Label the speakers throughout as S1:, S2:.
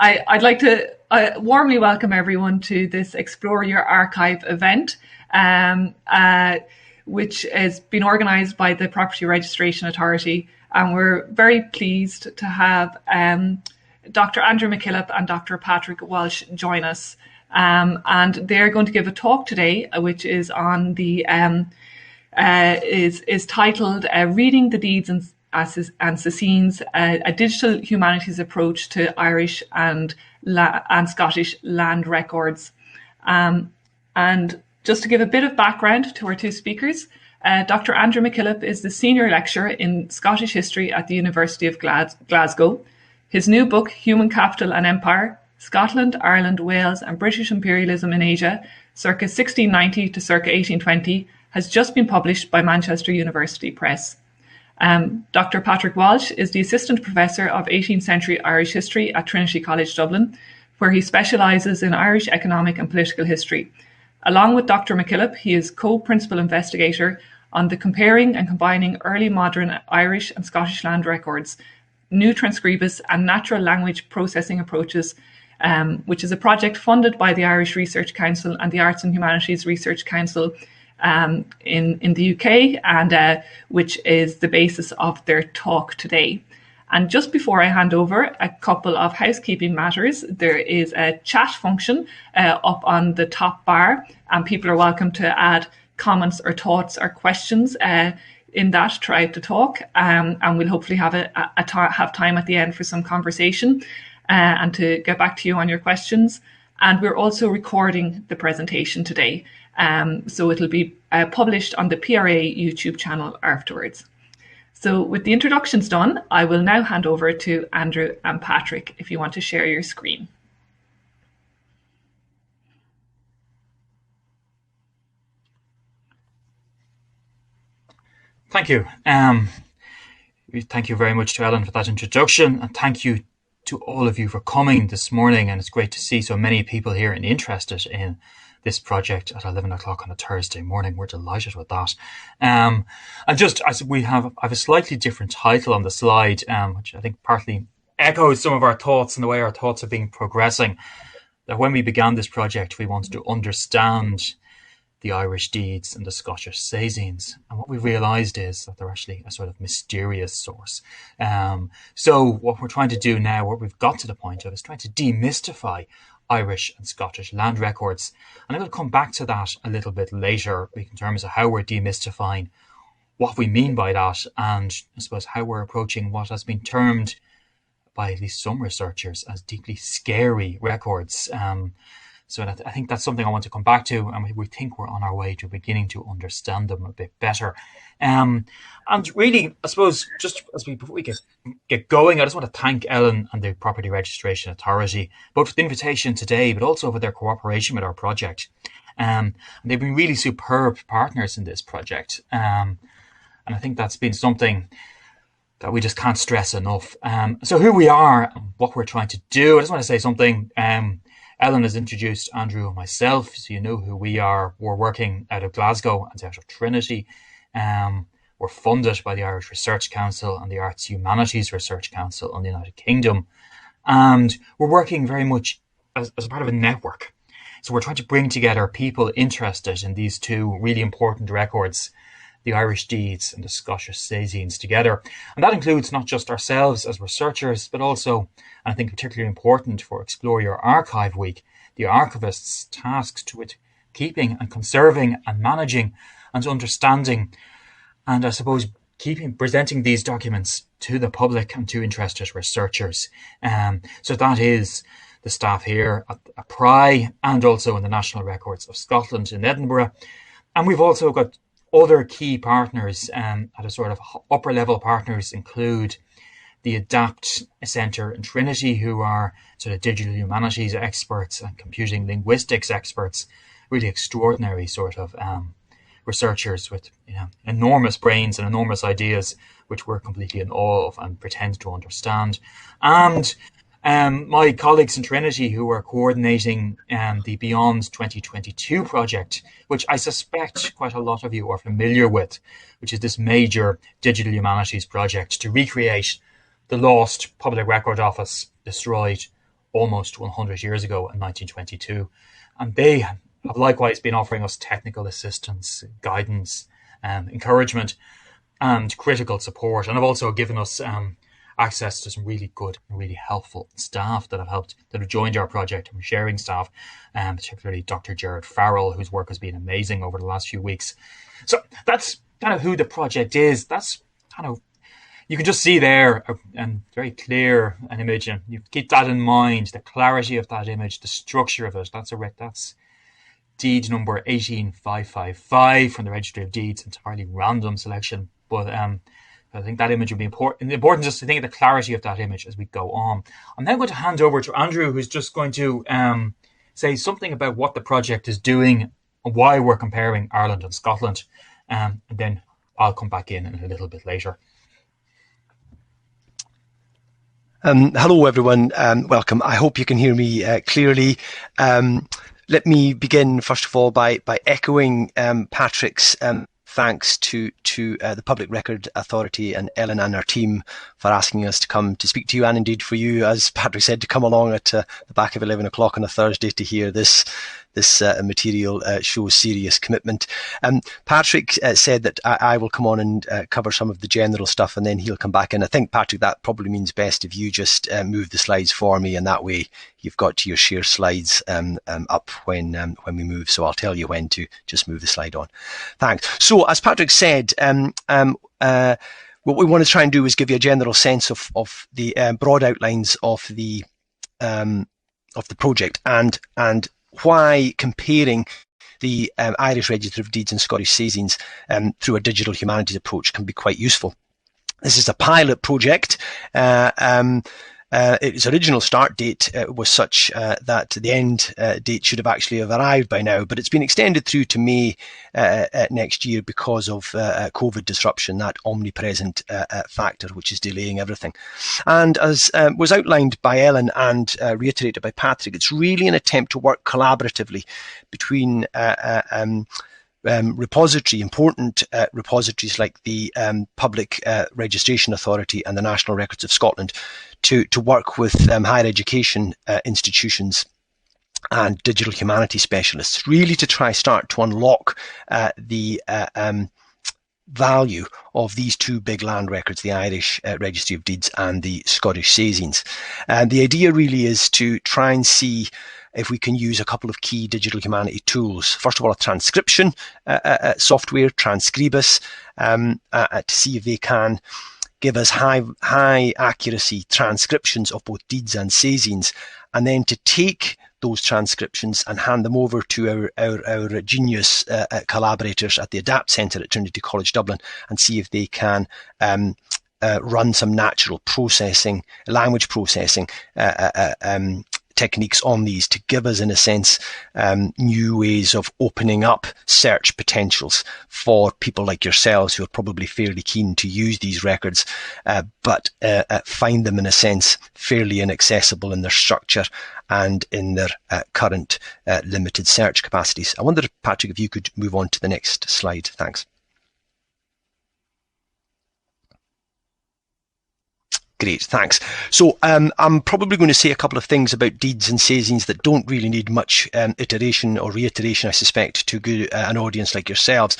S1: I'd like to warmly welcome everyone to this Explore Your Archive event, which has been organised by the Property Registration Authority. And we're very pleased to have Dr. Andrew Mackillop and Dr. Patrick Walsh join us. And they're going to give a talk today, which is on the is titled "Reading the Deeds and Sasines: A Digital Humanities Approach to Irish and Scottish Land Records." And just to give a bit of background to our two speakers, Dr. Andrew Mackillop is the Senior Lecturer in Scottish History at the University of Glasgow. His new book, Human Capital and Empire: Scotland, Ireland, Wales and British Imperialism in Asia, circa 1690 to circa 1820, has just been published by Manchester University Press. Dr. Patrick Walsh is the Assistant Professor of 18th Century Irish History at Trinity College Dublin, where he specialises in Irish economic and political history. Along with Dr. Mackillop, he is co-principal investigator on the Comparing and Combining Early Modern Irish and Scottish Land Records, New Transcriptions and Natural Language Processing Approaches, which is a project funded by the Irish Research Council and the Arts and Humanities Research Council in the UK, and which is the basis of their talk today. And just before I hand over, a couple of housekeeping matters. There is a chat function up on the top bar, and people are welcome to add comments or thoughts or questions in that throughout the talk, and we'll hopefully have have time at the end for some conversation and to get back to you on your questions. And we're also recording the presentation today, so it'll be published on the PRA YouTube channel afterwards. So with the introductions done, I will now hand over to Andrew and Patrick if you want to share your screen.
S2: Thank you. Thank you very much to Ellen for that introduction, and thank you to all of you for coming this morning. And it's great to see so many people here and interested in this project at 11 o'clock on a Thursday morning. We're delighted with that. And just as I have a slightly different title on the slide, which I think partly echoes some of our thoughts and the way our thoughts have been progressing. That when we began this project, we wanted to understand the Irish deeds and the Scottish Sasines. And what we realised is that they're actually a sort of mysterious source. So what we're trying to do now, what we've got to the point of, is trying to demystify Irish and Scottish land records. And I'm going to come back to that a little bit later in terms of how we're demystifying what we mean by that, and I suppose how we're approaching what has been termed by at least some researchers as deeply scary records. So I think that's something I want to come back to, and we think we're on our way to beginning to understand them a bit better. And really, I suppose, just before we get going, I just want to thank Ellen and the Property Registration Authority, both for the invitation today, but also for their cooperation with our project. And they've been really superb partners in this project. And I think that's been something that we just can't stress enough. So who we are and what we're trying to do, I just want to say something. Ellen has introduced Andrew and myself, so you know who we are. We're working out of Glasgow and out of Trinity. We're funded by the Irish Research Council and the Arts Humanities Research Council in the United Kingdom. And we're working very much as a part of a network. So we're trying to bring together people interested in these two really important records, the Irish deeds and the Scottish Sasines, together. And that includes not just ourselves as researchers, but also, and I think particularly important for Explore Your Archive Week, the archivists tasked with keeping and conserving and managing and understanding, and I suppose presenting these documents to the public and to interested researchers. So that is the staff here at PRI and also in the National Records of Scotland in Edinburgh. And we've also got other key partners at a sort of upper level partners include the ADAPT Centre in Trinity, who are sort of digital humanities experts and computing linguistics experts, really extraordinary sort of researchers with enormous brains and enormous ideas, which we're completely in awe of and pretend to understand. And my colleagues in Trinity who are coordinating the Beyond 2022 project, which I suspect quite a lot of you are familiar with, which is this major digital humanities project to recreate the lost public record office destroyed almost 100 years ago in 1922. And they have likewise been offering us technical assistance, guidance, encouragement, and critical support. And have also given us access to some really good and really helpful staff that have joined our project, and we're sharing staff, particularly Dr. Gerard Farrell, whose work has been amazing over the last few weeks. So that's kind of who the project is. That's kind of, you can just see there and very clear an image, and you keep that in mind, the clarity of that image, the structure of it. That's deed number 18555 from the Registry of Deeds, entirely random selection, but I think that image would be important. Important just to think of the clarity of that image as we go on. I'm now going to hand over to Andrew, who's just going to say something about what the project is doing and why we're comparing Ireland and Scotland, and then I'll come back in a little bit later.
S3: Hello, everyone. Welcome. I hope you can hear me clearly. Let me begin, first of all, by echoing Patrick's thanks to the Public Record Authority and Ellen and our team for asking us to come to speak to you, and indeed for you, as Patrick said, to come along at the back of 11 o'clock on a Thursday to hear this material shows serious commitment. Patrick said that I will come on and cover some of the general stuff, and then he'll come back in. I think, Patrick, that probably means best if you just move the slides for me, and that way you've got your share slides up when we move. So I'll tell you when to just move the slide on. Thanks. So as Patrick said, what we want to try and do is give you a general sense of the broad outlines of the project and why comparing the Irish Register of Deeds and Scottish Sasines through a digital humanities approach can be quite useful. This is a pilot project. Its original start date was such that the end date should have actually arrived by now, but it's been extended through to May next year because of COVID disruption, that omnipresent factor which is delaying everything. And as was outlined by Ellen and reiterated by Patrick, it's really an attempt to work collaboratively between important repositories like the Public Registration Authority and the National Records of Scotland to work with higher education institutions and digital humanities specialists, really to start to unlock the value of these two big land records, the Irish Registry of Deeds and the Scottish Sasines. And the idea really is to try and see if we can use a couple of key digital humanity tools. First of all, a transcription software, Transcribus, to see if they can give us high accuracy transcriptions of both deeds and Sasines, and then to take those transcriptions and hand them over to our genius collaborators at the Adapt Centre at Trinity College Dublin, and see if they can run some natural processing, language processing techniques on these to give us, in a sense, new ways of opening up search potentials for people like yourselves who are probably fairly keen to use these records, but find them, in a sense, fairly inaccessible in their structure and in their current limited search capacities. I wonder, Patrick, if you could move on to the next slide. Thanks. Great, thanks. So I'm probably going to say a couple of things about deeds and Sasines that don't really need much iteration or reiteration, I suspect, to an audience like yourselves.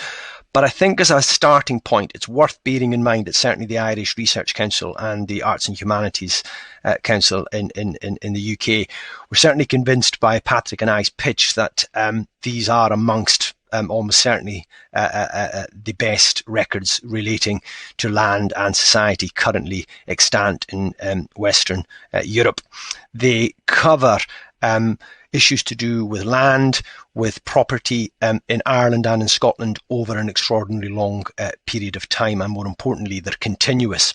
S3: But I think as a starting point, it's worth bearing in mind that certainly the Irish Research Council and the Arts and Humanities Council in the UK were certainly convinced by Patrick and I's pitch that these are amongst almost certainly the best records relating to land and society currently extant in Western Europe. They cover issues to do with land, with property in Ireland and in Scotland over an extraordinarily long period of time, and more importantly, they're continuous.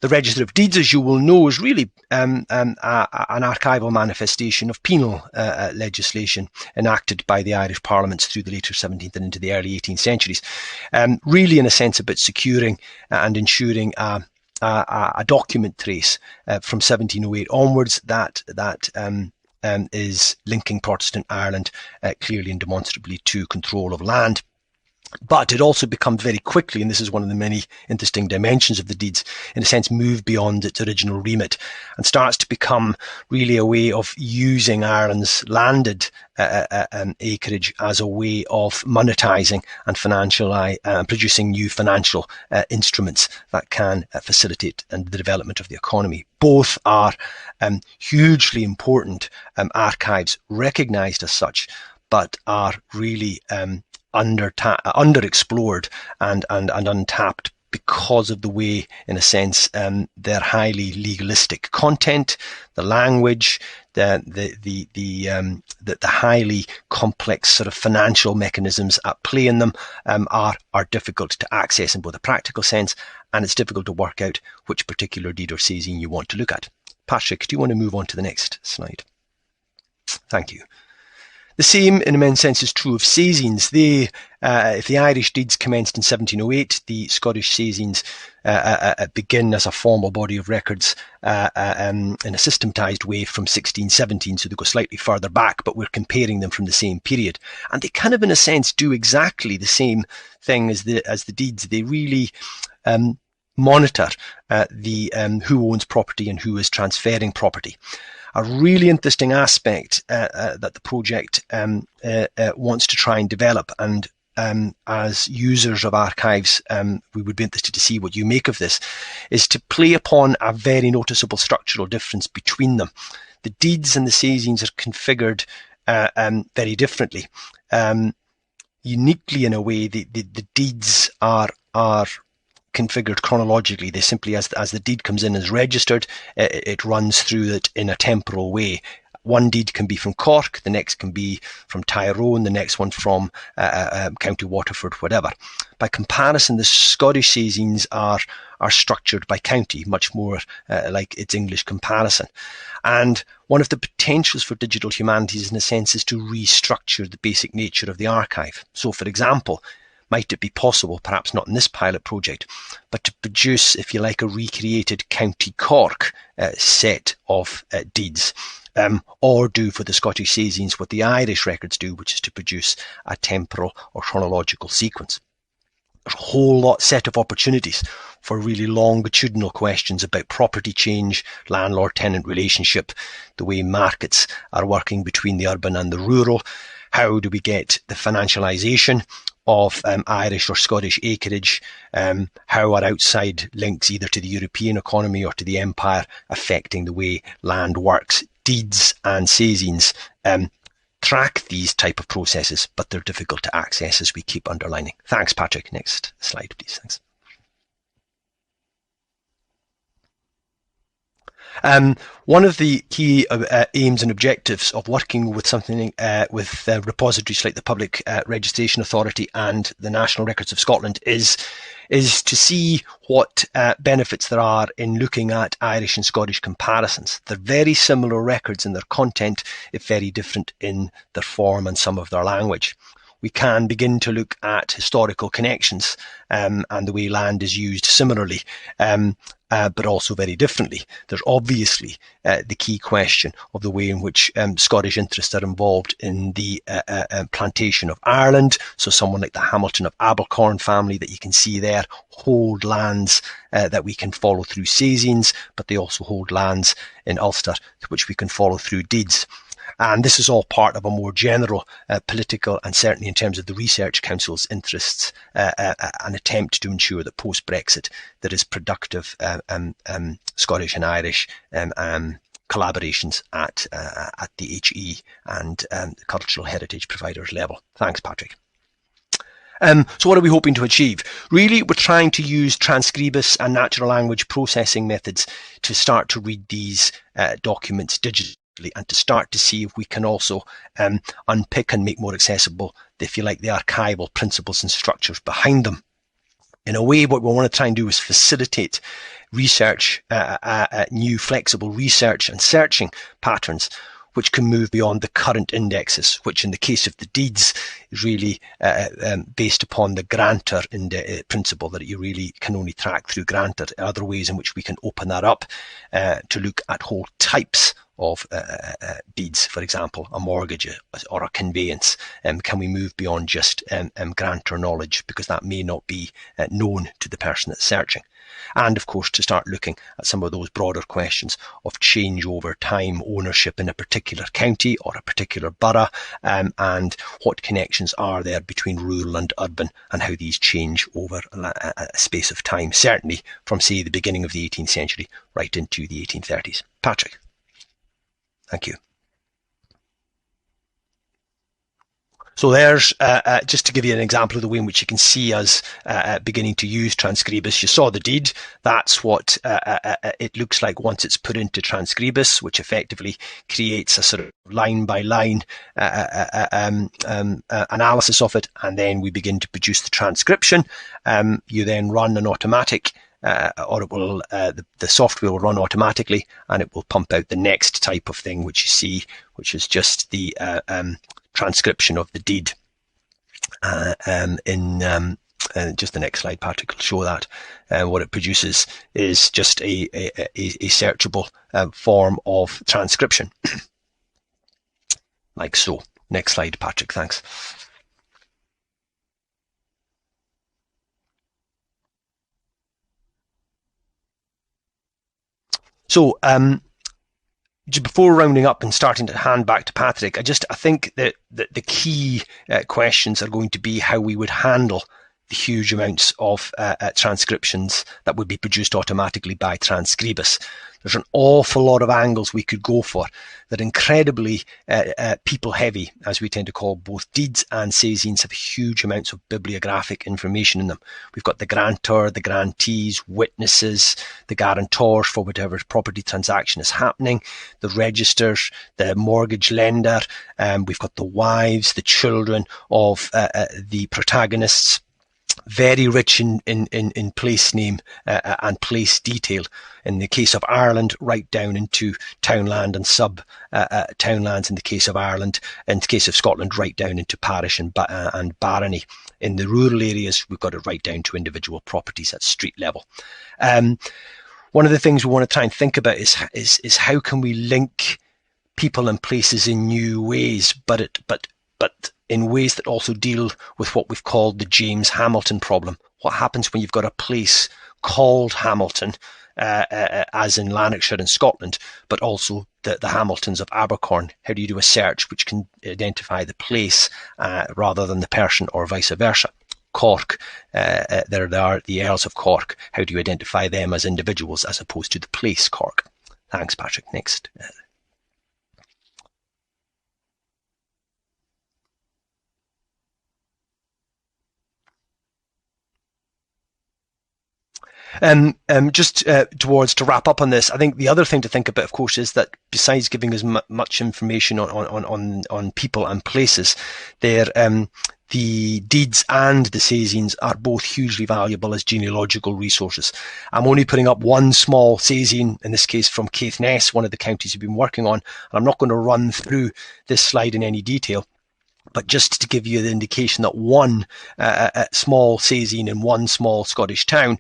S3: The Register of Deeds, as you will know, is really an archival manifestation of penal legislation enacted by the Irish parliaments through the later 17th and into the early 18th centuries. Really, in a sense, about securing and ensuring a document trace from 1708 onwards that is linking Protestant Ireland clearly and demonstrably to control of land. But it also becomes very quickly, and this is one of the many interesting dimensions of the deeds, in a sense, moved beyond its original remit and starts to become really a way of using Ireland's landed acreage as a way of monetising and producing new financial instruments that can facilitate the development of the economy. Both are hugely important archives, recognised as such, but are really underexplored and untapped because of the way, in a sense, their highly legalistic content, the language, the highly complex sort of financial mechanisms at play in them are difficult to access in both a practical sense, and it's difficult to work out which particular deed or sazine you want to look at. Patrick, do you want to move on to the next slide? Thank you. The same, in a immense sense, is true of sazines. If the Irish deeds commenced in 1708, the Scottish sazines begin as a formal body of records in a systematised way from 1617, so they go slightly further back, but we're comparing them from the same period. And they kind of, in a sense, do exactly the same thing as the deeds. They really monitor who owns property and who is transferring property. A really interesting aspect that the project wants to try and develop, and as users of archives, we would be interested to see what you make of this, is to play upon a very noticeable structural difference between them. The deeds and the sazines are configured very differently. Uniquely, in a way, the deeds are configured chronologically. They simply, as the deed comes in as registered, it runs through it in a temporal way. One deed can be from Cork, the next can be from Tyrone, the next one from County Waterford, whatever. By comparison, the Scottish sazines are structured by county, much more like its English comparison. And one of the potentials for digital humanities, in a sense, is to restructure the basic nature of the archive. So, for example, might it be possible, perhaps not in this pilot project, but to produce, if you like, a recreated County Cork set of deeds, or do for the Scottish sazines what the Irish records do, which is to produce a temporal or chronological sequence. There's a whole set of opportunities for really longitudinal questions about property change, landlord-tenant relationship, the way markets are working between the urban and the rural. How do we get the financialisation of Irish or Scottish acreage? How are outside links either to the European economy or to the empire affecting the way land works? Deeds and sazines track these type of processes, but they're difficult to access, as we keep underlining. Thanks, Patrick. Next slide, please. Thanks. One of the key aims and objectives of working with something with repositories like the Public Registration Authority and the National Records of Scotland is to see what benefits there are in looking at Irish and Scottish comparisons. They're very similar records in their content, if very different in their form and some of their language. We can begin to look at historical connections and the way land is used similarly, but also very differently. There's obviously the key question of the way in which Scottish interests are involved in the plantation of Ireland. So someone like the Hamilton of Abercorn family that you can see there hold lands that we can follow through sazines, but they also hold lands in Ulster which we can follow through deeds. And this is all part of a more general political, and certainly in terms of the Research Council's interests, an attempt to ensure that post-Brexit there is productive Scottish and Irish collaborations at the HE and cultural heritage providers level. Thanks, Patrick. So what are we hoping to achieve? Really, we're trying to use transcribus and natural language processing methods to start to read these documents digitally, and to start to see if we can also unpick and make more accessible, if you like, the archival principles and structures behind them. In a way, what we want to try and do is facilitate research, new flexible research and searching patterns, which can move beyond the current indexes, which in the case of the deeds is really based upon the grantor principle, that you really can only track through grantor. Other ways in which we can open that up to look at whole types of deeds, for example, a mortgage or a conveyance? Can we move beyond just grantor knowledge, because that may not be known to the person that's searching? And of course, to start looking at some of those broader questions of change over time, ownership in a particular county or a particular borough, and what connections are there between rural and urban, and how these change over a space of time, certainly from, say, the beginning of the 18th century right into the 1830s. Patrick. Thank you. So there's, just to give you an example of the way in which you can see us beginning to use Transcribus. You saw the deed. That's what it looks like once it's put into Transcribus, which effectively creates a sort of line-by-line analysis of it, and then we begin to produce the transcription. You then run an automatic, or it will, the software will run automatically, and it will pump out the next type of thing, which you see, which is just the transcription of the deed. Just the next slide, Patrick, will show that. What it produces is just a searchable form of transcription, like so. Next slide, Patrick, thanks. So, before rounding up and starting to hand back to Patrick, I think that the key questions are going to be how we would handle the huge amounts of transcriptions that would be produced automatically by Transcribus. There's an awful lot of angles we could go for that are incredibly people heavy, as we tend to call both deeds and Sasines have huge amounts of bibliographic information in them. We've got the grantor, the grantees, witnesses, the guarantors for whatever property transaction is happening, the registers, the mortgage lender, we've got the wives, the children of the protagonists. Very rich in place name and place detail. In the case of Ireland, right down into townland and sub townlands. In the case of Ireland, in the case of Scotland, right down into parish and barony. In the rural areas, we've got it right down to individual properties at street level. One of the things we want to try and think about is how can we link people and places in new ways, but in ways that also deal with what we've called the James Hamilton problem. What happens when you've got a place called Hamilton, as in Lanarkshire in Scotland, but also the Hamiltons of Abercorn? How do you do a search which can identify the place rather than the person, or vice versa? Cork, there are the Earls of Cork. How do you identify them as individuals as opposed to the place Cork? Thanks, Patrick. Next. Just to wrap up on this, I think the other thing to think about, of course, is that besides giving us much information on people and places, the deeds and the Sasines are both hugely valuable as genealogical resources. I'm only putting up one small Sasine, in this case from Caithness, one of the counties we've been working on, and I'm not going to run through this slide in any detail. But just to give you the indication that one small Sasine in one small Scottish town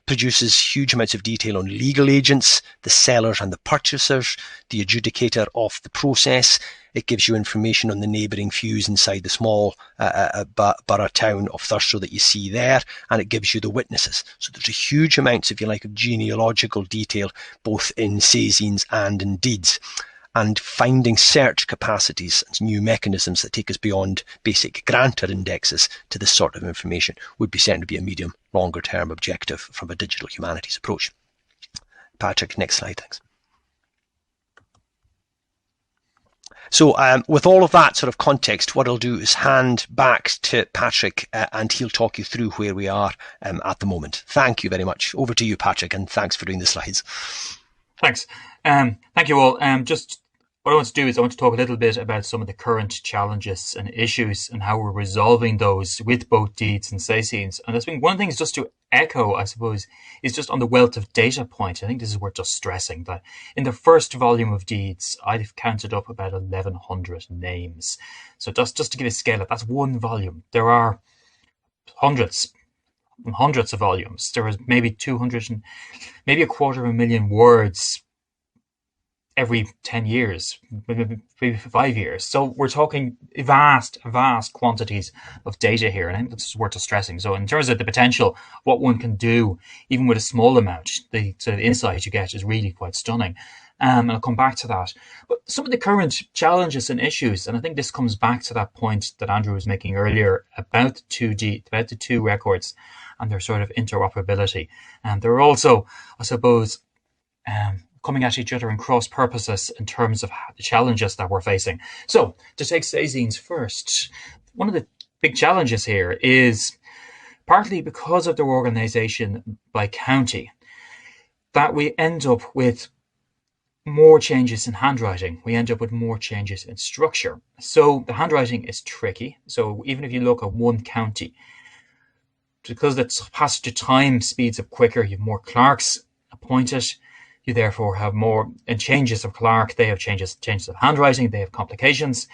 S3: produces huge amounts of detail on legal agents, the sellers and the purchasers, the adjudicator of the process. It gives you information on the neighbouring fews inside the small borough town of Thurso that you see there, and it gives you the witnesses. So there's a huge amounts, if you like, of genealogical detail, both in Sasines and in deeds. And finding search capacities and new mechanisms that take us beyond basic grantor indexes to this sort of information would be certainly be a medium, longer term objective from a digital humanities approach. Patrick, next slide, thanks. So with all of that sort of context, what I'll do is hand back to Patrick and he'll talk you through where we are at the moment. Thank you very much. Over to you, Patrick, and thanks for doing the slides.
S2: Thanks. Thank you all. Just what I want to do is I want to talk a little bit about some of the current challenges and issues and how we're resolving those with both deeds and Sasines. And I think one thing is just to echo, I suppose, is just on the wealth of data point. I think this is worth just stressing that in the first volume of deeds, I've counted up about 1,100 names. So just to give a scale up, that's one volume. There are hundreds of volumes. There is maybe 200 and maybe 250,000 words every 10 years, maybe 5 years. So we're talking vast quantities of data here, and I think that's worth stressing. So in terms of the potential, what one can do, even with a small amount, the sort of insight you get is really quite stunning. And I'll come back to that. But some of the current challenges and issues, and I think this comes back to that point that Andrew was making earlier about the two records and their sort of interoperability. And they're also, I suppose, coming at each other in cross purposes in terms of the challenges that we're facing. So to take Sasines first, one of the big challenges here is partly because of their organisation by county, that we end up with more changes in handwriting. We end up with more changes in structure. So the handwriting is tricky. So even if you look at one county, because the passage of time speeds up quicker, you have more clerks appointed, you therefore have more changes of clerk, they have changes of handwriting, they have complications.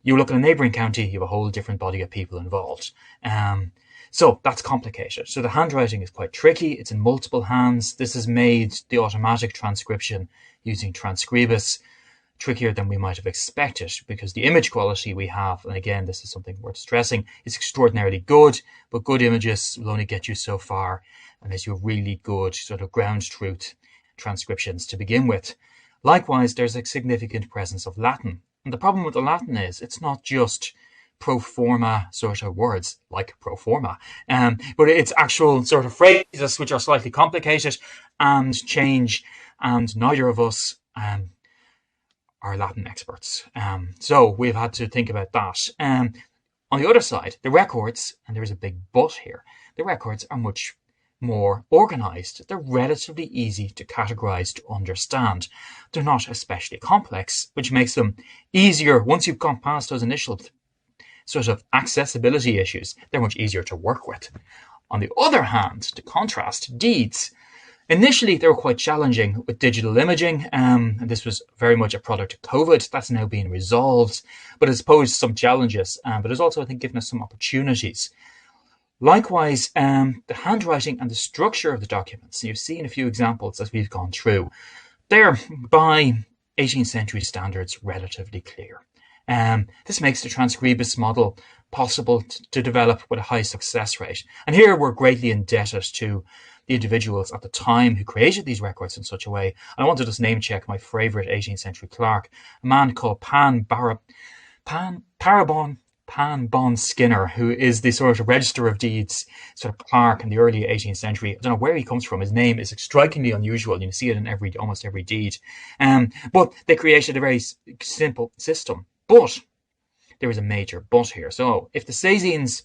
S2: You look at a neighbouring county, you have a whole different body of people involved. So that's complicated. So the handwriting is quite tricky. It's in multiple hands. This has made the automatic transcription using Transcribus trickier than we might have expected, because the image quality we have, and again, this is something worth stressing, is extraordinarily good, but good images will only get you so far unless you have really good sort of ground truth transcriptions to begin with. Likewise, there's a significant presence of Latin. And the problem with the Latin is it's not just pro forma sort of words like pro forma, but it's actual sort of phrases which are slightly complicated and change, and neither of us are Latin experts. So we've had to think about that. On the other side, the records, and there is a big but here, the records are much more organised. They're relatively easy to categorise, to understand. They're not especially complex, which makes them easier. Once you've gone past those initial sort of accessibility issues, they're much easier to work with. On the other hand, to contrast, deeds. Initially, they were quite challenging with digital imaging, and this was very much a product of COVID. That's now being resolved, but it's posed some challenges, but it's also, I think, given us some opportunities. Likewise, the handwriting and the structure of the documents, you've seen a few examples as we've gone through. They're, by 18th century standards, relatively clear. This makes the Transcribus model possible to develop with a high success rate. And here we're greatly indebted to the individuals at the time who created these records in such a way. And I want to just name check my favourite 18th century clerk, a man called Pan Bon Skinner, who is the sort of register of deeds sort of clerk in the early 18th century. I don't know where he comes from. His name is strikingly unusual. You see it in almost every deed. But they created a very simple system. But there is a major but here. So if the Sasines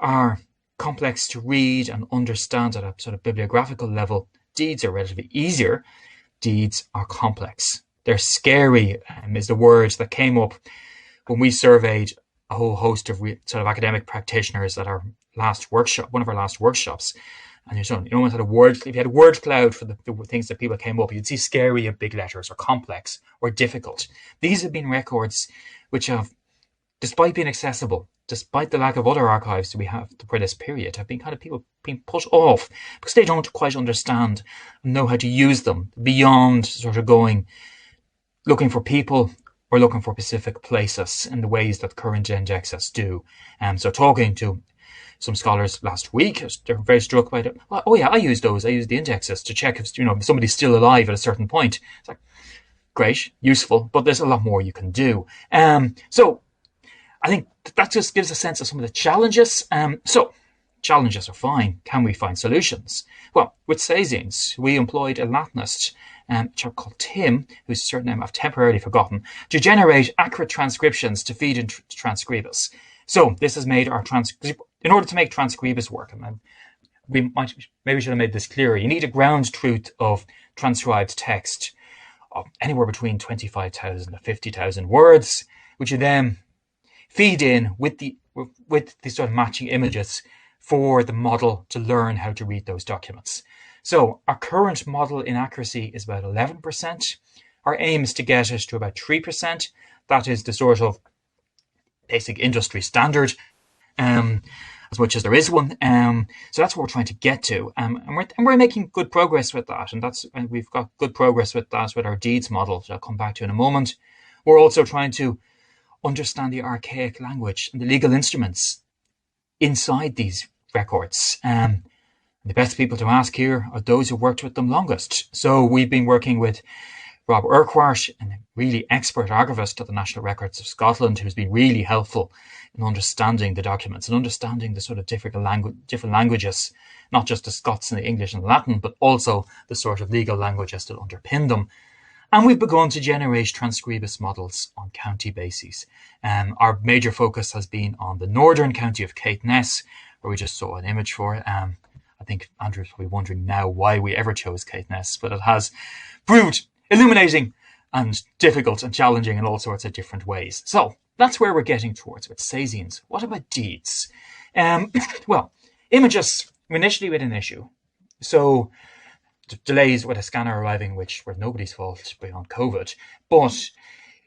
S2: are complex to read and understand at a sort of bibliographical level, deeds are relatively easier. Deeds are complex. They're scary, is the word that came up when we surveyed a whole host of sort of academic practitioners at our last workshop, one of our last workshops. And if you had a word cloud for the things that people came up, you'd see scary and big letters, or complex, or difficult. These have been records which have, despite being accessible, despite the lack of other archives that we have for this period, have been kind of people being put off because they don't quite understand and know how to use them beyond sort of looking for people or looking for specific places in the ways that current indexes do. So talking to some scholars last week, they're very struck by it. Oh yeah, I use those. I use the indexes to check if somebody's still alive at a certain point. It's like, great, useful, but there's a lot more you can do. So I think that just gives a sense of some of the challenges. So challenges are fine. Can we find solutions? Well, with Sasines, we employed a Latinist, a chap called Tim, whose surname I've temporarily forgotten, to generate accurate transcriptions to feed into Transcribus. So this has made our in order to make Transcribus work, and maybe we should have made this clearer, you need a ground truth of transcribed text of anywhere between 25,000 to 50,000 words, which you then feed in with the sort of matching images for the model to learn how to read those documents. So our current model inaccuracy is about 11%. Our aim is to get it to about 3%. That is the sort of basic industry standard. And as much as there is one. So that's what we're trying to get to, and we're making good progress with that. And we've got good progress with that with our deeds model, which I'll come back to in a moment. We're also trying to understand the archaic language and the legal instruments inside these records. The best people to ask here are those who worked with them longest. So we've been working with Rob Urquhart, a really expert archivist at the National Records of Scotland, who's been really helpful in understanding the documents and understanding the sort of different languages, not just the Scots and the English and the Latin, but also the sort of legal languages that underpin them. And we've begun to generate transcribus models on county bases. Our major focus has been on the northern county of Caithness, where we just saw an image for. I think Andrew's probably wondering now why we ever chose Caithness, but it has proved illuminating and difficult and challenging in all sorts of different ways. So that's where we're getting towards with Sasines. What about deeds? Well, images initially with an issue. So delays with a scanner arriving, which were nobody's fault beyond COVID. But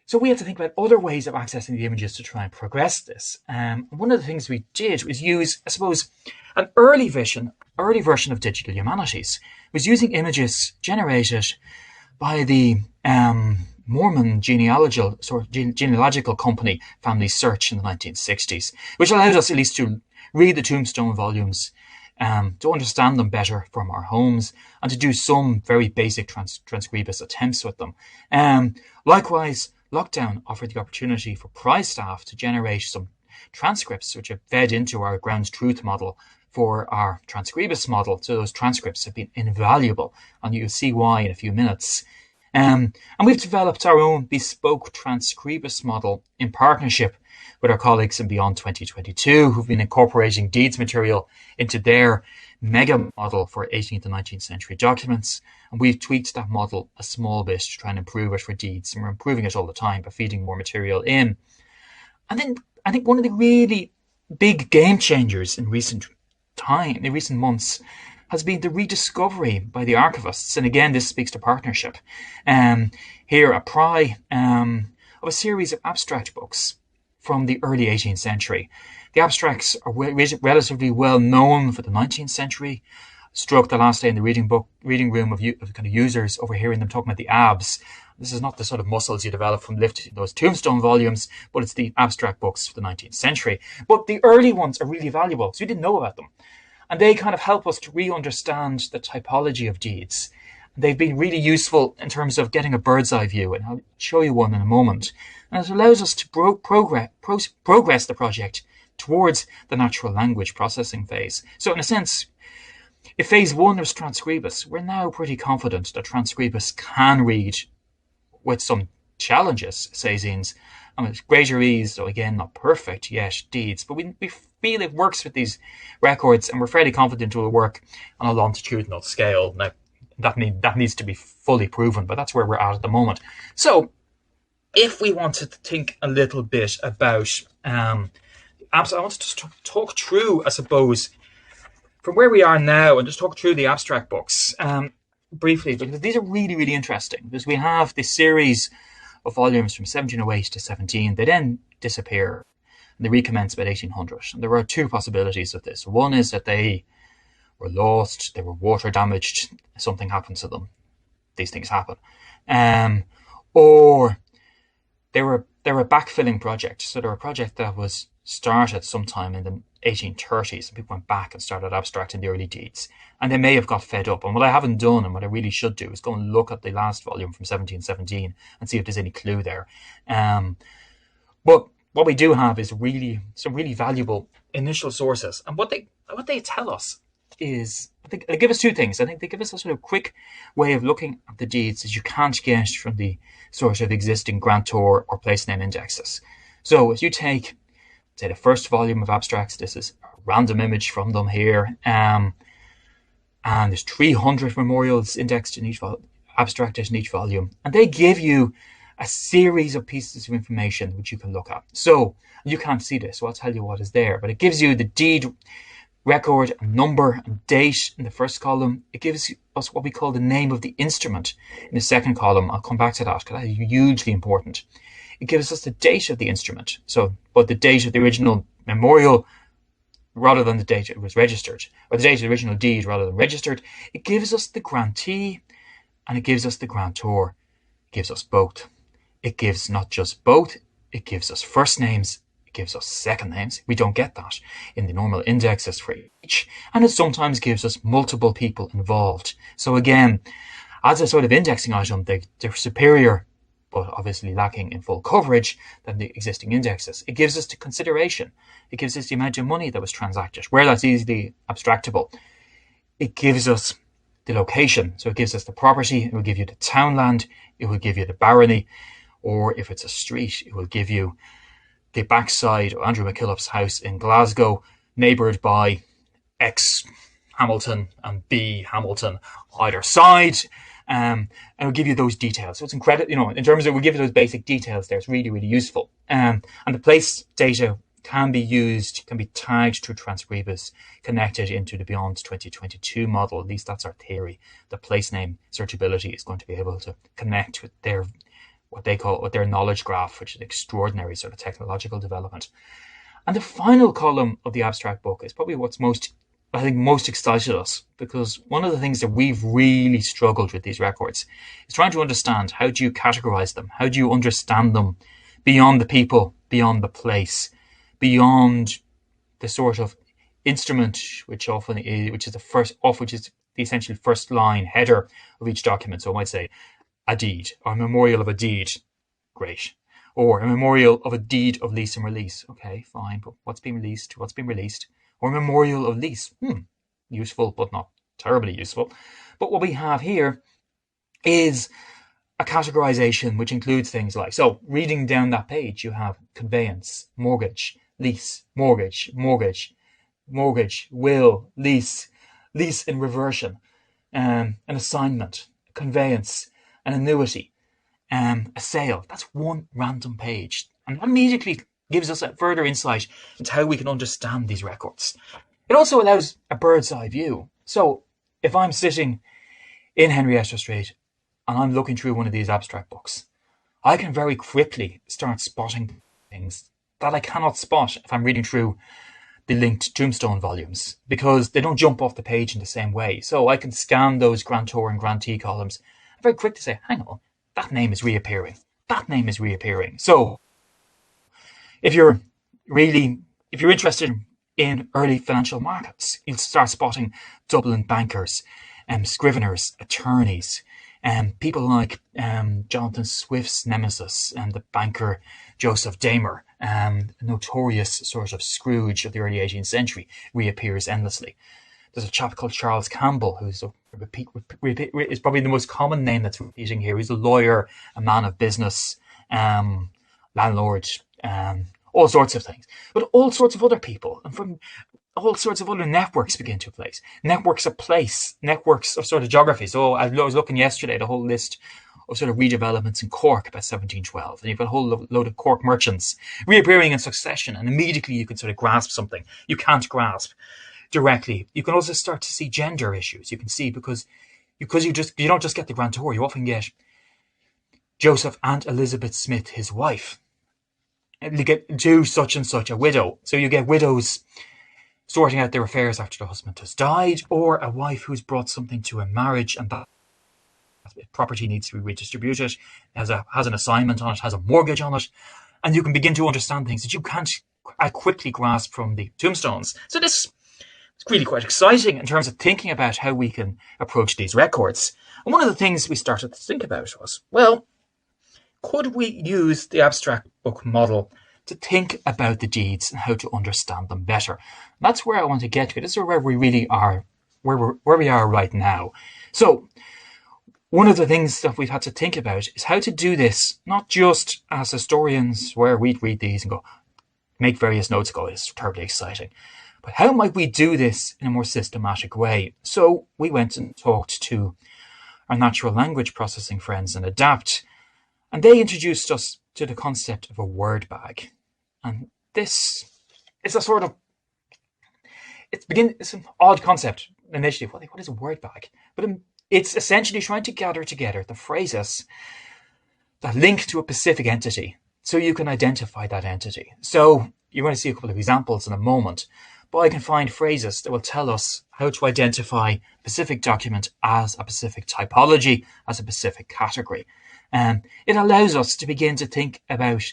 S2: so we have to think about other ways of accessing the images to try and progress this. One of the things we did was use, I suppose, an early version of digital humanities. Was using images generated by the Mormon genealogical company Family Search in the 1960s, which allowed us at least to read the tombstone volumes, to understand them better from our homes, and to do some very basic transcribus attempts with them. Likewise, lockdown offered the opportunity for prize staff to generate some transcripts which have fed into our ground truth model for our transcribus model. So those transcripts have been invaluable, and you'll see why in a few minutes. And we've developed our own bespoke transcribus model in partnership with our colleagues in Beyond 2022, who've been incorporating deeds material into their mega model for 18th and 19th century documents. And we've tweaked that model a small bit to try and improve it for deeds. And we're improving it all the time by feeding more material in. And then I think one of the really big game changers in recent months has been the rediscovery by the archivists. And again, this speaks to partnership. Here at Pry, of a series of abstract books from the early 18th century. The abstracts are relatively well known for the 19th century. Struck the last day in the reading room of kind of users overhearing them talking about the abs. This is not the sort of muscles you develop from lifting those tombstone volumes, but it's the abstract books for the 19th century. But the early ones are really valuable because we didn't know about them. And they kind of help us to re-understand the typology of deeds. They've been really useful in terms of getting a bird's eye view, and I'll show you one in a moment. And it allows us to progress the project towards the natural language processing phase. So in a sense, if phase one was transcribus, we're now pretty confident that transcribus can read with some challenges, Sasines, and with greater ease, so again, not perfect yet, deeds. But we feel it works with these records, and we're fairly confident it will work on a longitudinal scale. Now, that needs to be fully proven, but that's where we're at the moment. So, if we wanted to think a little bit about I want to talk through, I suppose, from where we are now, and just talk through the abstract books briefly, because these are really, really interesting. Because we have this series of volumes from 1708 to 17. They then disappear, and they recommence about 1800. And there are two possibilities of this. One is that they were lost, they were water damaged, something happened to them. These things happen. Or they were a backfilling project. So they're a project that was started sometime in the 1830s, and people went back and started abstracting the early deeds. And they may have got fed up. And what I haven't done, and what I really should do, is go and look at the last volume from 1717 and see if there's any clue there. But what we do have is some really valuable initial sources. And what they tell us is, I think they give us two things. I think they give us a sort of quick way of looking at the deeds that you can't get from the sort of existing grantor or place name indexes. So if you take, say, the first volume of abstracts, this is a random image from them here, and there's 300 memorials indexed in each abstracted in each volume, and they give you a series of pieces of information which you can look at. So you can't see this, so I'll tell you what is there, but it gives you the deed record, number, and date in the first column. It gives us what we call the name of the instrument in the second column. I'll come back to that because that is hugely important. It gives us the date of the instrument, but the date of the original memorial rather than the date it was registered, or the date of the original deed rather than registered. It gives us the grantee and it gives us the grantor. It gives us both. It gives not just both, it gives us first names, it gives us second names. We don't get that in the normal indexes for each. And it sometimes gives us multiple people involved. So again, as a sort of indexing item, they're superior, but obviously lacking in full coverage than the existing indexes. It gives us the consideration. It gives us the amount of money that was transacted, where that's easily abstractable. It gives us the location. So it gives us the property. It will give you the townland. It will give you the barony. Or if it's a street, it will give you the backside of Andrew Mackillop's house in Glasgow, neighboured by X Hamilton and B Hamilton either side. And it'll give you those details. So it's incredible, in terms of, we'll give you those basic details there. It's really, really useful. And the place data can be used, can be tagged to Transcriptions, connected into the Beyond 2022 model. At least that's our theory. The place name searchability is going to be able to connect with their their knowledge graph, which is an extraordinary sort of technological development. And the final column of the abstract book is probably what's most excited us, because one of the things that we've really struggled with these records is trying to understand, how do you categorize them? How do you understand them beyond the people, beyond the place, beyond the sort of instrument, which is the essential first line header of each document. So I might say a deed, or a memorial of a deed. Great. Or a memorial of a deed of lease and release. Okay, fine. But what's been released? What's been released? Or a memorial of lease. Useful, but not terribly useful. But what we have here is a categorization which includes things like, so reading down that page, you have conveyance, mortgage, lease, mortgage, will, lease in reversion, an assignment, a conveyance, an annuity, a sale. That's one random page. And that immediately gives us a further insight into how we can understand these records. It also allows a bird's eye view. So if I'm sitting in Henrietta Street and I'm looking through one of these abstract books, I can very quickly start spotting things that I cannot spot if I'm reading through the linked tombstone volumes, because they don't jump off the page in the same way. So I can scan those grantor and grantee columns and very quickly say, hang on, that name is reappearing. That name is reappearing. So if you're interested in early financial markets, you'll start spotting Dublin bankers, scriveners, attorneys, people like Jonathan Swift's nemesis and the banker Joseph Damer, a notorious sort of Scrooge of the early 18th century, reappears endlessly. There's a chap called Charles Campbell, who's is probably the most common name that's repeating here. He's a lawyer, a man of business, landlord, all sorts of things. But all sorts of other people, and from all sorts of other networks begin to place. Networks of place, networks of sort of geography. So I was looking yesterday at a whole list of sort of redevelopments in Cork about 1712. And you've got a whole load of Cork merchants reappearing in succession, and immediately you can sort of grasp something you can't grasp directly. You can also start to see gender issues. You can see because you don't just get the grantor, you often get Joseph and Elizabeth Smith, his wife. And you get to such and such a widow. So you get widows sorting out their affairs after the husband has died, or a wife who's brought something to a marriage and that property needs to be redistributed, has an assignment on it, has a mortgage on it, and you can begin to understand things that you can't quickly grasp from the tombstones. So this is really quite exciting in terms of thinking about how we can approach these records. And one of the things we started to think about was, well, could we use the abstract book model to think about the deeds and how to understand them better? And that's where I want to get to. This is where we really are, where we are right now. So one of the things that we've had to think about is how to do this, not just as historians where we'd read these and go, make various notes, go, it's terribly exciting. But how might we do this in a more systematic way? So we went and talked to our natural language processing friends in ADAPT, and they introduced us to the concept of a word bag. And this is a sort of, it's an odd concept initially. What is a word bag? But it's essentially trying to gather together the phrases that link to a specific entity so you can identify that entity. So you're going to see a couple of examples in a moment. but I can find phrases that will tell us how to identify a specific document as a specific typology, as a specific category. It allows us to begin to think about,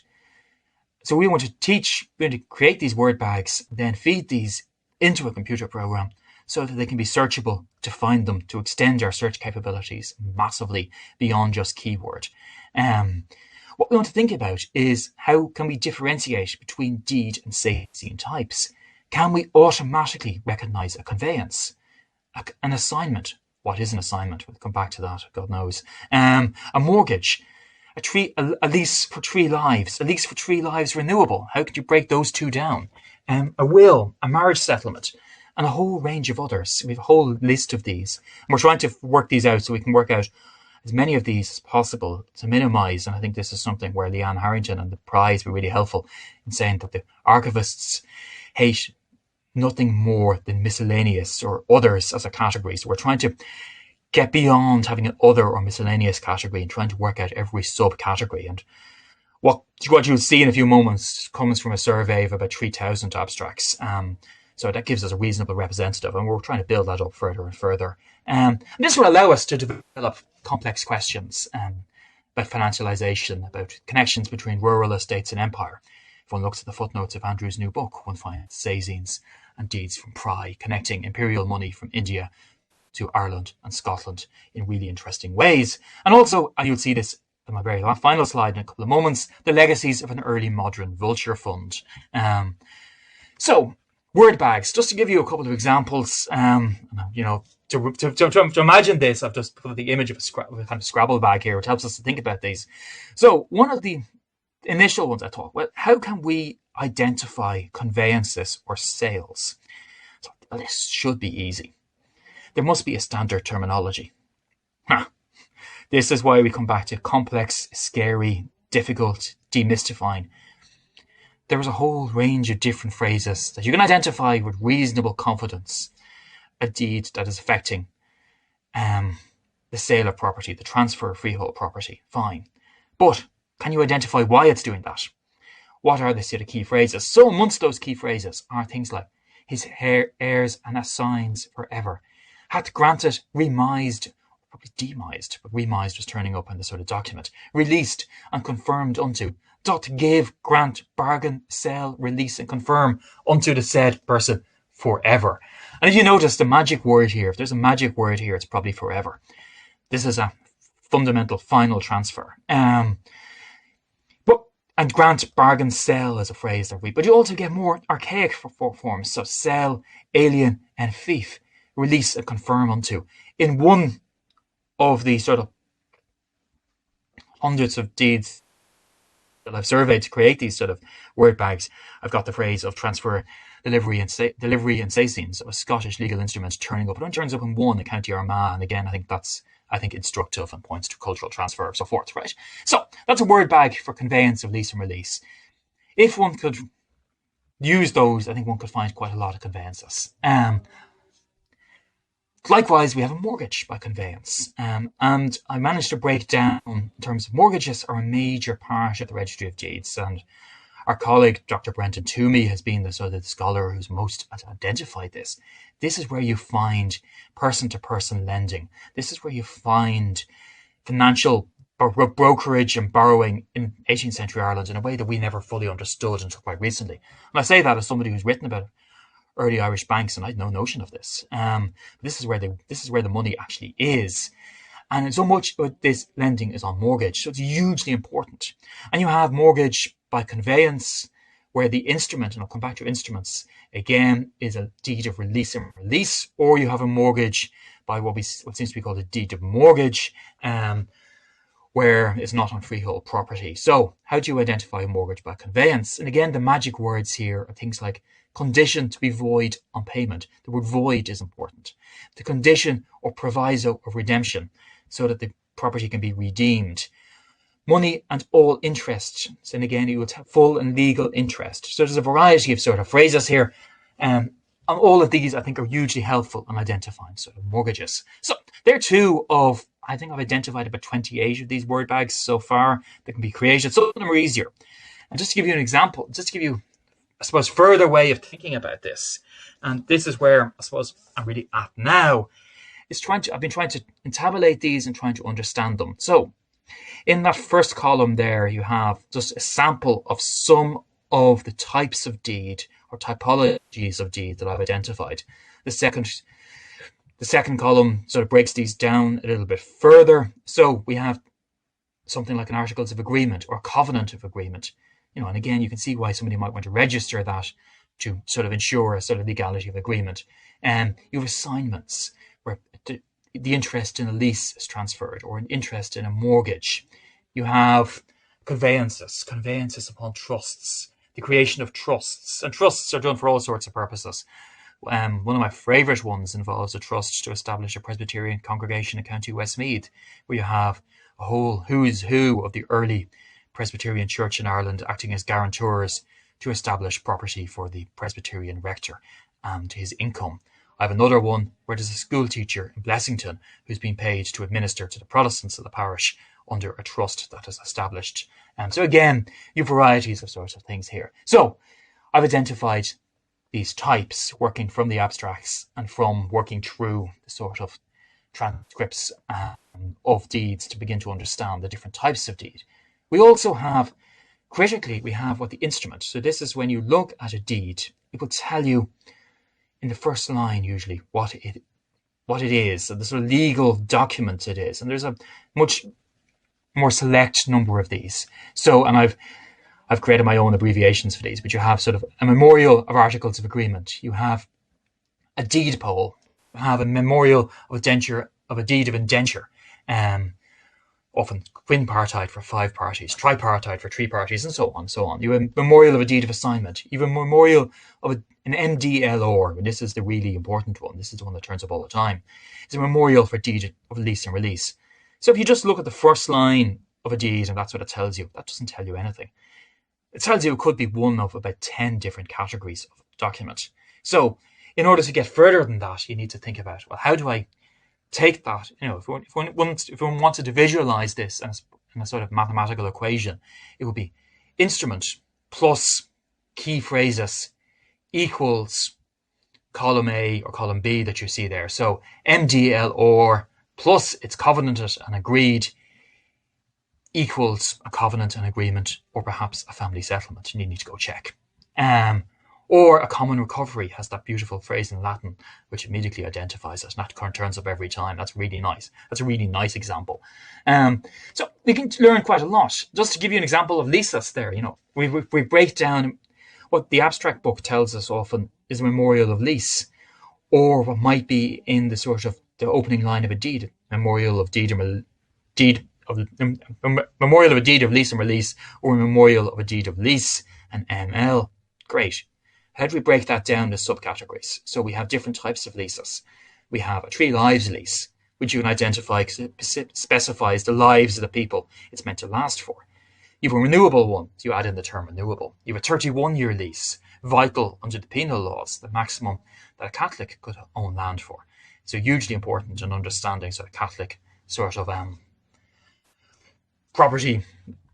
S2: so we want to create these word bags, then feed these into a computer program so that they can be searchable, to find them, to extend our search capabilities massively beyond just keyword. What we want to think about is, how can we differentiate between deed and Sasine types? Can we automatically recognize a conveyance, an assignment? What is an assignment? We'll come back to that, God knows. A mortgage, a lease for 3 lives, a lease for 3 lives renewable. How could you break those two down? A will, a marriage settlement, and a whole range of others. We have a whole list of these. And we're trying to work these out so we can work out as many of these as possible to minimize. And I think this is something where Leanne Harrington and the prize were really helpful in saying that the archivists hate nothing more than miscellaneous or others as a category. So we're trying to get beyond having an other or miscellaneous category and trying to work out every subcategory. And what you'll see in a few moments comes from a survey of about 3,000 abstracts. So that gives us a reasonable representative, and we're trying to build that up further and further. And this will allow us to develop complex questions about financialization, about connections between rural estates and empire. If one looks at the footnotes of Andrew's new book, one finds Sasines and deeds from Pry, connecting imperial money from India to Ireland and Scotland in really interesting ways. And also, and you'll see this in my very final slide in a couple of moments, the legacies of an early modern vulture fund. So, word bags, just to give you a couple of examples, to imagine this, I've just put the image of a kind of Scrabble bag here, which helps us to think about these. So one of the initial ones I thought, well, how can we identify conveyances or sales? So this should be easy. There must be a standard terminology. This is why we come back to complex, scary, difficult, demystifying. There is a whole range of different phrases that you can identify with reasonable confidence. A deed that is affecting the sale of property, the transfer of freehold property, fine. But can you identify why it's doing that? What are the sort of key phrases? So amongst those key phrases are things like his heirs and assigns forever, hath granted, remised, probably demised, but remised was turning up in the sort of document, released and confirmed unto, doth give, grant, bargain, sell, release and confirm unto the said person forever. And if you notice the magic word here, if there's a magic word here, it's probably forever. This is a fundamental final transfer. And grant, bargain, sell is a phrase that but you also get more archaic forms. So sell, alien and fief, release and confirm unto. In one of the sort of hundreds of deeds that I've surveyed to create these sort of word bags, I've got the phrase of transfer, delivery and Sasines, so a Scottish legal instrument turning up. It only turns up in one, in County Armagh, and again, I think instructive and points to cultural transfer and so forth, right? So that's a word bag for conveyance of lease and release. If one could use those, I think one could find quite a lot of conveyances. Likewise, we have a mortgage by conveyance, and I managed to break down in terms of mortgages are a major part of the Registry of Deeds, and our colleague, Dr. Brendan Toomey, has been the scholar who's most identified this. This is where you find person-to-person lending. This is where you find financial brokerage and borrowing in 18th century Ireland in a way that we never fully understood until quite recently. And I say that as somebody who's written about early Irish banks, and I had no notion of this. This is where the money actually is. And so much of this lending is on mortgage, so it's hugely important. And you have mortgage by conveyance, where the instrument, and I'll come back to instruments, again, is a deed of release and release, or you have a mortgage by what seems to be called a deed of mortgage, where it's not on freehold property. So how do you identify a mortgage by conveyance? And again, the magic words here are things like condition to be void on payment. The word void is important. The condition or proviso of redemption, so that the property can be redeemed. Money and all interest. So again, you would have full and legal interest. So there's a variety of sort of phrases here. And all of these, I think, are hugely helpful in identifying sort of mortgages. So there are two of, I think I've identified about 28 of these word bags so far that can be created. Some of them are easier. And just to give you an example, just to give you I suppose, further way of thinking about this, and this is where I suppose I'm really at now, is I've been trying to entabulate these and trying to understand them. So in that first column there, you have just a sample of some of the types of deed or typologies of deed that I've identified. The second column sort of breaks these down a little bit further. So we have something like an Articles of Agreement or a Covenant of Agreement. And again, you can see why somebody might want to register that to sort of ensure a sort of legality of agreement. You have assignments where the interest in a lease is transferred, or an interest in a mortgage. You have conveyances upon trusts, the creation of trusts. And trusts are done for all sorts of purposes. One of my favourite ones involves a trust to establish a Presbyterian congregation in County Westmeath, where you have a whole who's who of the early Presbyterian Church in Ireland acting as guarantors to establish property for the Presbyterian rector and his income. I have another one where there's a school teacher in Blessington who's been paid to administer to the Protestants of the parish under a trust that is established. So again, you have varieties of sorts of things here. So I've identified these types working from the abstracts and from working through the sort of transcripts of deeds to begin to understand the different types of deed. We also have, critically, we have what the instrument. So this is when you look at a deed, it will tell you in the first line usually what it is, the sort of legal document it is. And there's a much more select number of these. So, and I've created my own abbreviations for these, but you have sort of a memorial of Articles of Agreement. You have a deed poll. You have a memorial of a deed of indenture. Often quinpartite for 5 parties, tripartite for 3 parties, and so on and so on. You have a memorial of a deed of assignment. You have a memorial of an MDLR, and this is the really important one. This is the one that turns up all the time. It's a memorial for deed of lease and release. So if you just look at the first line of a deed and that's what it tells you, that doesn't tell you anything. It tells you it could be one of about 10 different categories of document. So in order to get further than that, you need to think about, well, how do I take that, if one wanted to visualize this in a sort of mathematical equation, it would be instrument plus key phrases equals column A or column B that you see there. So MDL or plus it's covenanted and agreed equals a covenant and agreement, or perhaps a family settlement, and you need to go check. Or a common recovery has that beautiful phrase in Latin, which immediately identifies it. And that turns up every time. That's really nice. That's a really nice example. So we can learn quite a lot. Just to give you an example of leases there, we break down what the abstract book tells us often is a memorial of lease, or what might be in the sort of the opening line of a deed, memorial of a deed of lease and release, or a memorial of a deed of lease, an ML. Great. How do we break that down to subcategories? So we have different types of leases. We have a 3 lives lease, which you can identify because it specifies the lives of the people it's meant to last for. You have a renewable one, so you add in the term renewable. You have a 31-year lease, vital under the penal laws, the maximum that a Catholic could own land for. So hugely important in understanding sort of Catholic sort of property,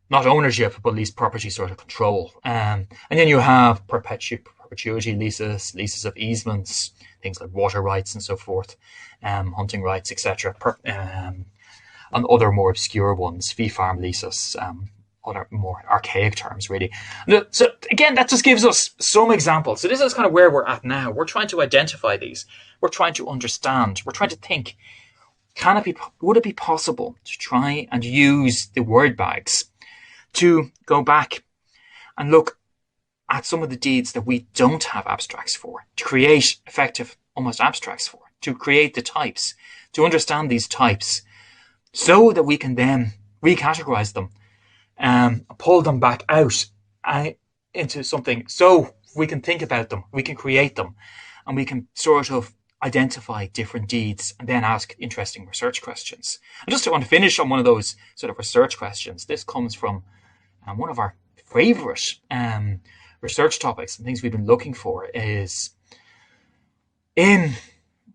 S2: not ownership, but at least property sort of control. And then you have perpetuity leases, leases of easements, things like water rights and so forth, hunting rights, etc. And other more obscure ones, fee farm leases, other more archaic terms, really. So again, that just gives us some examples. So this is kind of where we're at now. We're trying to identify these. We're trying to understand. We're trying to think, would it be possible to try and use the word bags to go back and look at some of the deeds that we don't have abstracts for, to create effective almost abstracts for, to create the types, to understand these types, so that we can then recategorize them, pull them back out into something, so we can think about them, we can create them, and we can sort of identify different deeds and then ask interesting research questions. I just want to finish on one of those sort of research questions. This comes from one of our favorite research topics and things we've been looking for is in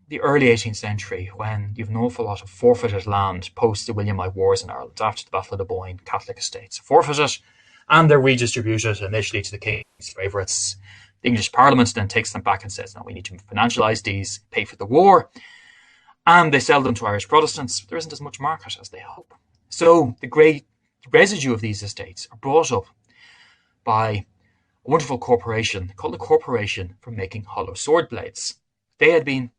S2: the early 18th century, when you've an awful lot of forfeited land post the Williamite Wars in Ireland, after the Battle of the Boyne, Catholic estates forfeited, and they're redistributed initially to the king's favourites. The English Parliament then takes them back and says, no, we need to financialise these, pay for the war, and they sell them to Irish Protestants. There isn't as much market as they hope. So the great residue of these estates are bought up by a wonderful corporation called the Corporation for Making Hollow Sword Blades. They had been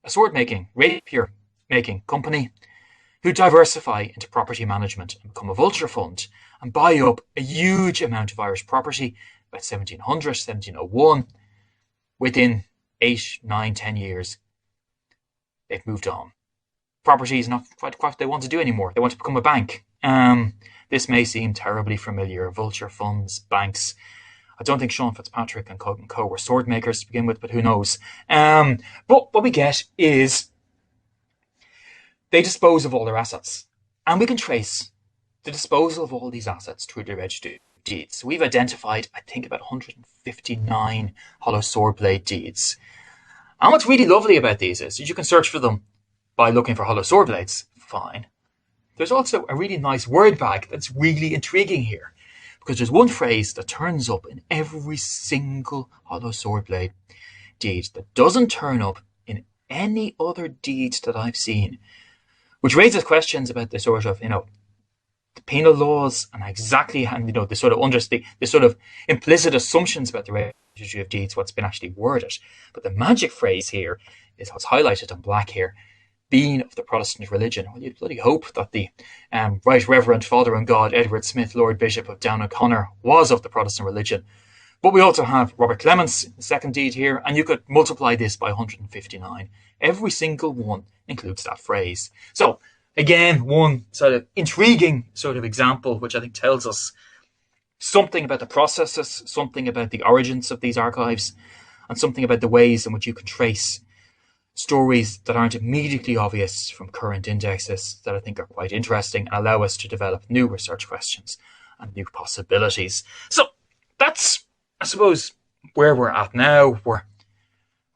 S2: a sword-making, rapier-making company who diversify into property management and become a vulture fund and buy up a huge amount of Irish property by 1700, 1701. Within 8, 9, 10 years, they've moved on. Property is not quite what they want to do anymore. They want to become a bank. This may seem terribly familiar. Vulture funds, banks. I don't think Sean Fitzpatrick and Co were sword makers to begin with, but who knows? But what we get is they dispose of all their assets. And we can trace the disposal of all these assets through the register of deeds. So we've identified, I think, about 159 hollow sword blade deeds. And what's really lovely about these is you can search for them by looking for hollow sword blades. Fine. There's also a really nice word bag that's really intriguing here, because there's one phrase that turns up in every single hollow sword blade deed that doesn't turn up in any other deeds that I've seen, which raises questions about the sort of, the penal laws and exactly, and the sort of implicit assumptions about the registry of deeds, what's been actually worded. But the magic phrase here is what's highlighted in black here: being of the Protestant religion. Well, you'd bloody hope that the Right Reverend Father in God Edward Smith, Lord Bishop of Down O'Connor, was of the Protestant religion. But we also have Robert Clements, the second deed here, and you could multiply this by 159. Every single one includes that phrase. So, again, one sort of intriguing sort of example, which I think tells us something about the processes, something about the origins of these archives, and something about the ways in which you can trace stories that aren't immediately obvious from current indexes that I think are quite interesting and allow us to develop new research questions and new possibilities. So that's, I suppose, where we're at now. We're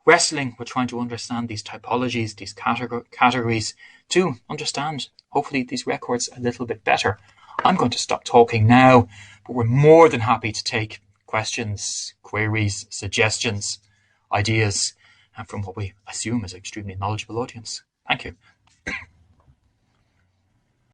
S2: wrestling with trying to understand these typologies, these categories, to understand, hopefully, these records a little bit better. I'm going to stop talking now, but we're more than happy to take questions, queries, suggestions, ideas, and from what we assume is an extremely knowledgeable audience. Thank you.